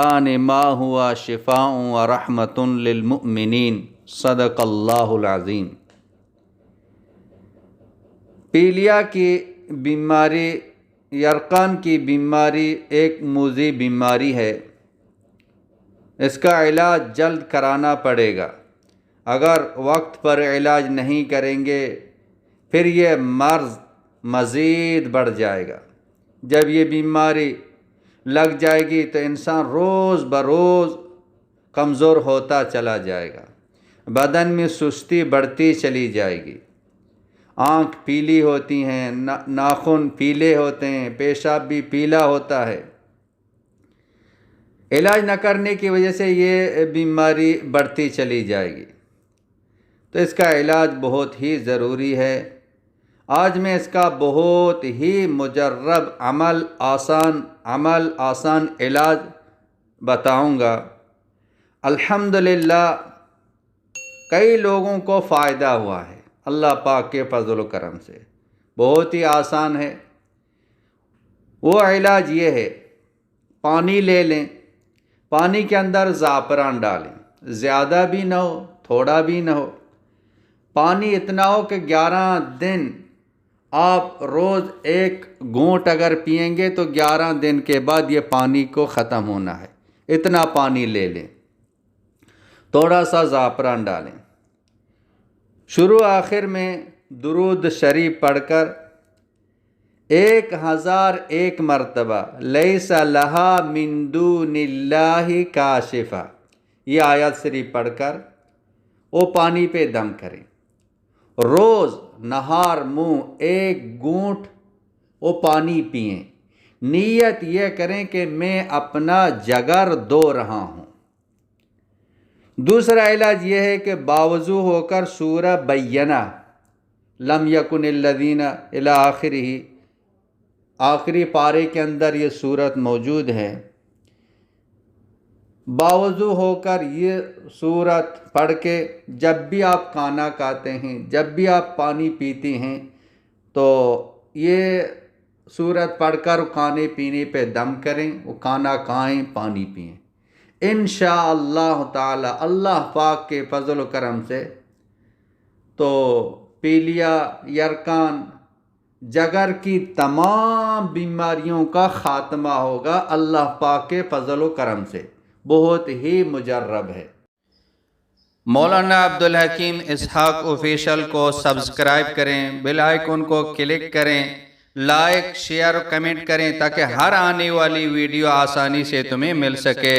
आने मा हुआ शिफ़ाउन व रहमतुन लिल मुमिनीन सदक़ल्लाहुल अज़ीम। पीलिया की बीमारी, यरकान की बीमारी एक मुज़ी बीमारी है। इसका इलाज जल्द कराना पड़ेगा। अगर वक्त पर इलाज नहीं करेंगे फिर ये मर्ज़ मज़ीद बढ़ जाएगा। जब ये बीमारी लग जाएगी तो इंसान रोज़ बरोज़ कमज़ोर होता चला जाएगा। बदन में सुस्ती बढ़ती चली जाएगी, आँख पीली होती हैं, नाखून पीले होते हैं, पेशाब भी पीला होता है। इलाज न करने की वजह से ये बीमारी बढ़ती चली जाएगी। तो इसका इलाज बहुत ही ज़रूरी है। आज मैं इसका बहुत ही मुजर्रब अमल आसान इलाज बताऊंगा। अल्हम्दुलिल्लाह कई लोगों को फ़ायदा हुआ है अल्लाह पाक के फज़ल व करम से। बहुत ही आसान है। वो इलाज ये है, पानी ले लें, पानी के अंदर ज़ाफ़रान डालें, ज़्यादा भी ना हो थोड़ा भी ना हो। पानी इतना हो कि 11 दिन आप रोज़ एक घूंट अगर पिएंगे तो 11 दिन के बाद ये पानी को ख़त्म होना है। इतना पानी ले लें, थोड़ा सा ज़ाफ़रान डालें, शुरू आखिर में दुरूद शरीफ पढ़कर 1001 मरतबा लैसा लहा मिन दूनिल्लाहि काशिफ़ा ये आयत शरीफ पढ़कर वो पानी पे दम करें। रोज़ नहार मुँह एक घूंट वो पानी पिएं। नीयत ये करें कि मैं अपना जगर धो रहा हूँ। दूसरा इलाज ये है कि बावजू होकर सूरह बय्यना लम यकुनिल्लज़ीना इला आखिरिही, आखिरी पारे के अंदर ये सूरत मौजूद है। बावजू होकर ये सूरत पढ़ के जब भी आप खाना खाते हैं, जब भी आप पानी पीते हैं, तो ये सूरत पढ़कर खाने पीने पे दम करें, वो खाना खाएं, पानी पिएं। इंशाअल्लाह ताला अल्लाह पाक के फज़ल व करम से तो पीलिया, यरकान, जगर की तमाम बीमारियों का ख़ात्मा होगा अल्लाह पाक के फज़ल व करम से। बहुत ही मुजर्रब है। मौलाना अब्दुल हकीम इसहाक ऑफिशियल को सब्सक्राइब करें, बेल आइकन को क्लिक करें, लाइक शेयर कमेंट करें ताकि हर आने वाली वीडियो आसानी से तुम्हें मिल सके।